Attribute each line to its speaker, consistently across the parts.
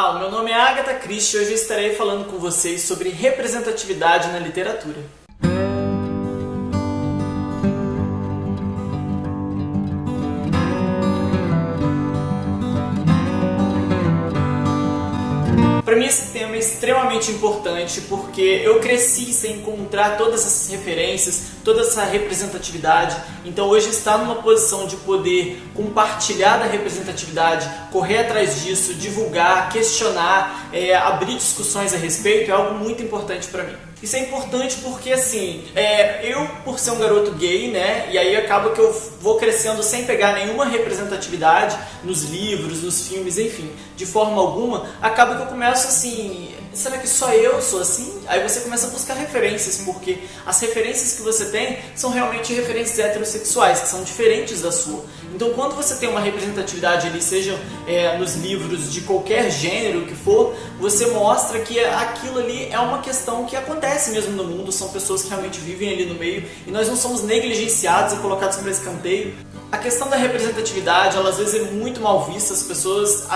Speaker 1: Olá, o meu nome é Agatha Christie e hoje eu estarei falando com vocês sobre representatividade na literatura. Para mim esse tema é extremamente importante porque eu cresci sem encontrar todas essas referências, toda essa representatividade. Então hoje estar numa posição de poder compartilhar da representatividade, correr atrás disso, divulgar, questionar, abrir discussões a respeito é algo muito importante para mim. Isso é importante porque, assim, eu, por ser um garoto gay, né, e aí acaba que eu vou crescendo sem pegar nenhuma representatividade nos livros, nos filmes, enfim, de forma alguma, acaba que eu começo assim, será que só eu sou assim? Aí você começa a buscar referências, porque as referências que você tem são realmente referências heterossexuais, que são diferentes da sua. Então, quando você tem uma representatividade ali, seja nos livros de qualquer gênero que for, você mostra que aquilo ali é uma questão que acontece mesmo no mundo, são pessoas que realmente vivem ali no meio e nós não somos negligenciados e colocados para escanteio. A questão da representatividade, ela às vezes é muito mal vista, as pessoas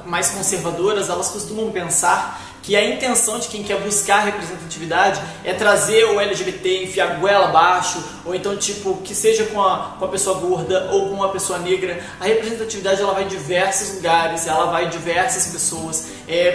Speaker 1: mais conservadoras, elas costumam pensar que a intenção de quem quer buscar representatividade é trazer o LGBT, enfiar a goela abaixo, ou então tipo, que seja com a pessoa gorda ou com uma pessoa negra. A representatividade ela vai em diversos lugares, ela vai em diversas pessoas,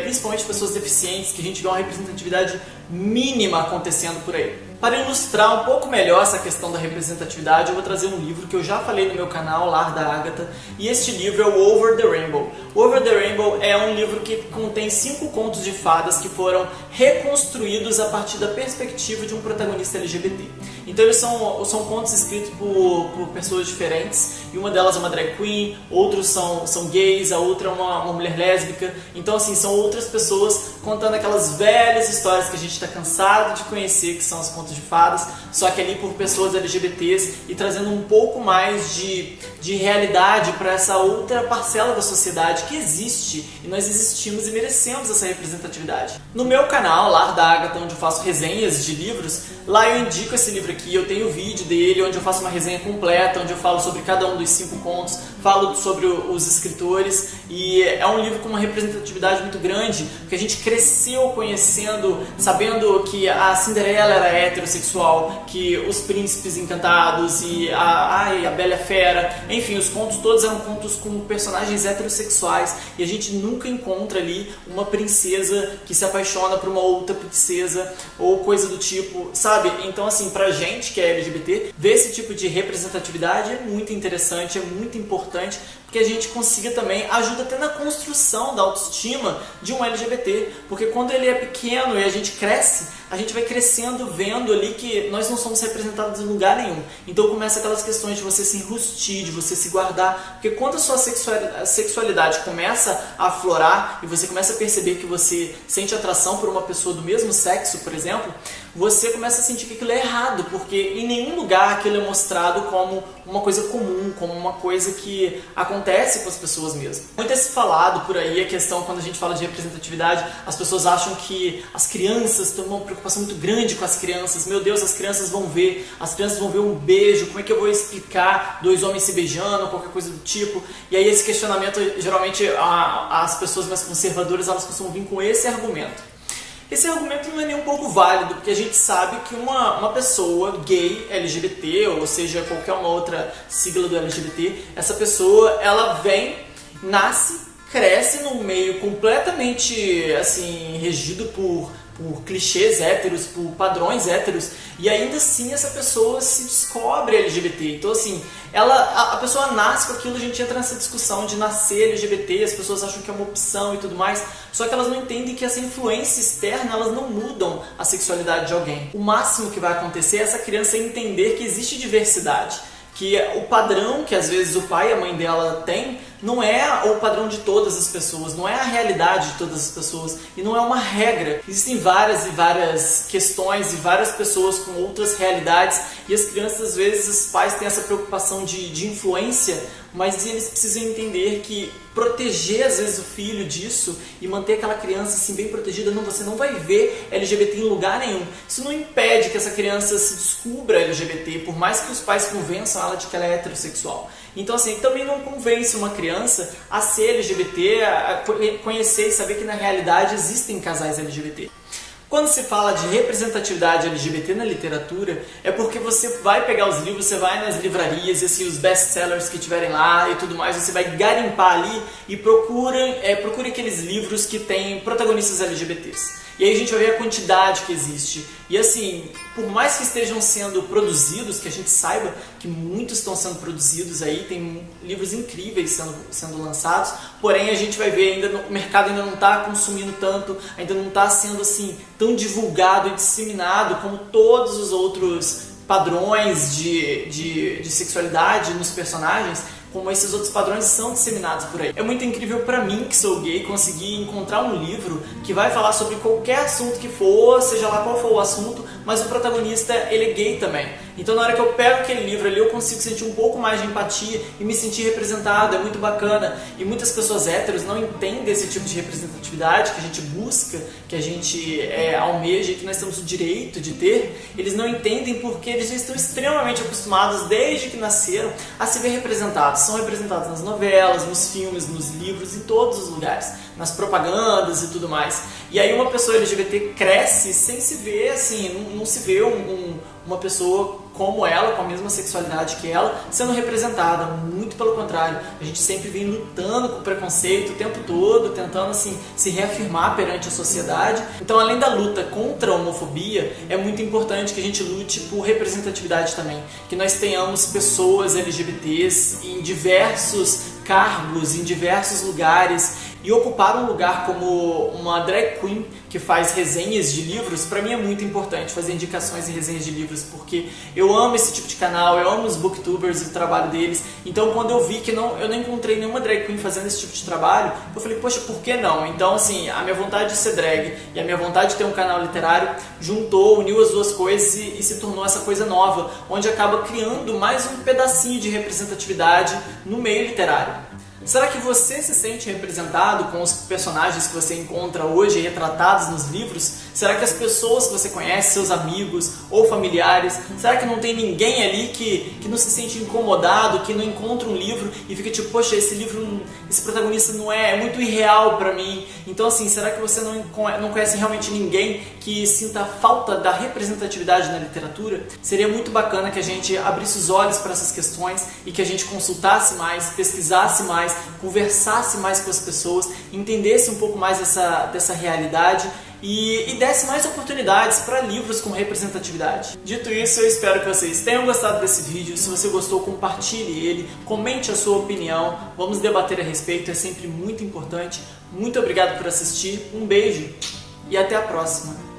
Speaker 1: principalmente pessoas deficientes, que a gente vê uma representatividade mínima acontecendo por aí. Para ilustrar um pouco melhor essa questão da representatividade, eu vou trazer um livro que eu já falei no meu canal, Lar da Agatha, e este livro é o Over the Rainbow. Over the Rainbow é um livro que contém 5 contos de fadas que foram reconstruídos a partir da perspectiva de um protagonista LGBT. Então eles são contos escritos por pessoas diferentes, e uma delas é uma drag queen, outros são gays, a outra é uma mulher lésbica. Então assim, são outras pessoas contando aquelas velhas histórias que a gente está cansado de conhecer, que são os contos de fadas, só que ali por pessoas LGBTs, e trazendo um pouco mais de realidade para essa outra parcela da sociedade que existe, e nós existimos e merecemos essa representatividade. No meu canal, Lar da Agatha, onde eu faço resenhas de livros, lá eu indico esse livro aqui, eu tenho vídeo dele, onde eu faço uma resenha completa, onde eu falo sobre cada um dos 5 contos, falo sobre os escritores, e é um livro com uma representatividade muito grande, porque a gente cresceu conhecendo, sabendo que a Cinderela era heterossexual, que os príncipes encantados e a Bela e a Fera, enfim, os contos todos eram contos com personagens heterossexuais, e a gente nunca encontra ali uma princesa que se apaixona por uma outra princesa ou coisa do tipo, sabe? Então assim, pra gente que é LGBT, ver esse tipo de representatividade é muito interessante, é muito importante, porque a gente consiga também, ajuda até na construção da autoestima de um LGBT, porque quando ele é pequeno e a gente cresce, a gente vai crescendo vendo ali que nós não somos representados em lugar nenhum. Então começa aquelas questões de você se enrustir, de você se guardar, porque quando a sua sexualidade começa a aflorar e você começa a perceber que você sente atração por uma pessoa do mesmo sexo, por exemplo, você começa a sentir que aquilo é errado, porque em nenhum lugar aquilo é mostrado como uma coisa comum, como uma coisa que acontece com as pessoas mesmo. Muito é se falado por aí a questão, quando a gente fala de representatividade, as pessoas acham que as crianças têm uma preocupação muito grande com as crianças. Meu Deus, as crianças vão ver um beijo, como é que eu vou explicar 2 homens se beijando, qualquer coisa do tipo. E aí esse questionamento, geralmente as pessoas mais conservadoras, elas costumam vir com esse argumento. Esse argumento não é nem um pouco válido, porque a gente sabe que uma pessoa gay, LGBT, ou seja, qualquer uma outra sigla do LGBT, essa pessoa, ela nasce, cresce num meio completamente assim, regido por clichês héteros, por padrões héteros, e ainda assim essa pessoa se descobre LGBT. Então assim, a pessoa nasce com aquilo, a gente entra nessa discussão de nascer LGBT, as pessoas acham que é uma opção e tudo mais, só que elas não entendem que essa influência externa, elas não mudam a sexualidade de alguém. O máximo que vai acontecer é essa criança entender que existe diversidade, que o padrão que às vezes o pai e a mãe dela têm não é o padrão de todas as pessoas, não é a realidade de todas as pessoas e não é uma regra. Existem várias e várias questões e várias pessoas com outras realidades, e as crianças, às vezes, os pais têm essa preocupação de influência, mas eles precisam entender que proteger às vezes o filho disso e manter aquela criança assim bem protegida, não, você não vai ver LGBT em lugar nenhum. Isso não impede que essa criança se descubra LGBT, por mais que os pais convençam ela de que ela é heterossexual. Então assim, também não convence uma criança a ser LGBT, a conhecer e saber que na realidade existem casais LGBT. Quando se fala de representatividade LGBT na literatura, é porque você vai pegar os livros, você vai nas livrarias, e assim, os best-sellers que tiverem lá e tudo mais, você vai garimpar ali e procure aqueles livros que têm protagonistas LGBTs. E aí a gente vai ver a quantidade que existe. E assim, por mais que estejam sendo produzidos, que a gente saiba que muitos estão sendo produzidos aí, tem livros incríveis sendo lançados, porém a gente vai ver ainda, o mercado ainda não está consumindo tanto, ainda não está sendo assim tão divulgado e disseminado como todos os outros padrões de sexualidade nos personagens, como esses outros padrões são disseminados por aí. É muito incrível pra mim, que sou gay, conseguir encontrar um livro que vai falar sobre qualquer assunto que for, seja lá qual for o assunto, mas o protagonista, ele é gay também. Então na hora que eu pego aquele livro ali, eu consigo sentir um pouco mais de empatia e me sentir representado, é muito bacana. E muitas pessoas héteros não entendem esse tipo de representatividade que a gente busca, que a gente almeja e que nós temos o direito de ter. Eles não entendem porque eles já estão extremamente acostumados, desde que nasceram, a se ver representados. São representados nas novelas, nos filmes, nos livros, em todos os lugares, nas propagandas e tudo mais. E aí uma pessoa LGBT cresce sem se ver assim, não se vê uma pessoa como ela, com a mesma sexualidade que ela, sendo representada. Muito pelo contrário, a gente sempre vem lutando com o preconceito o tempo todo, tentando assim se reafirmar perante a sociedade. Então, além da luta contra a homofobia, é muito importante que a gente lute por representatividade também, que nós tenhamos pessoas LGBTs em diversos cargos, em diversos lugares. E ocupar um lugar como uma drag queen que faz resenhas de livros, pra mim é muito importante fazer indicações e resenhas de livros, porque eu amo esse tipo de canal, eu amo os booktubers e o trabalho deles. Então quando eu vi que eu não encontrei nenhuma drag queen fazendo esse tipo de trabalho, eu falei, poxa, por que não? Então assim, a minha vontade de ser drag e a minha vontade de ter um canal literário uniu as duas coisas e se tornou essa coisa nova, onde acaba criando mais um pedacinho de representatividade no meio literário. Será que você se sente representado com os personagens que você encontra hoje retratados nos livros? Será que as pessoas que você conhece, seus amigos ou familiares, será que não tem ninguém ali que não se sente incomodado, que não encontra um livro e fica tipo, poxa, esse protagonista não é muito irreal pra mim? Então assim, será que você não conhece realmente ninguém que sinta falta da representatividade na literatura? Seria muito bacana que a gente abrisse os olhos para essas questões e que a gente consultasse mais, pesquisasse mais, conversasse mais com as pessoas, entendesse um pouco mais dessa realidade e desse mais oportunidades para livros com representatividade. Dito isso, eu espero que vocês tenham gostado desse vídeo. Se você gostou, compartilhe ele, comente a sua opinião, vamos debater a respeito, é sempre muito importante. Muito obrigado por assistir, um beijo e até a próxima!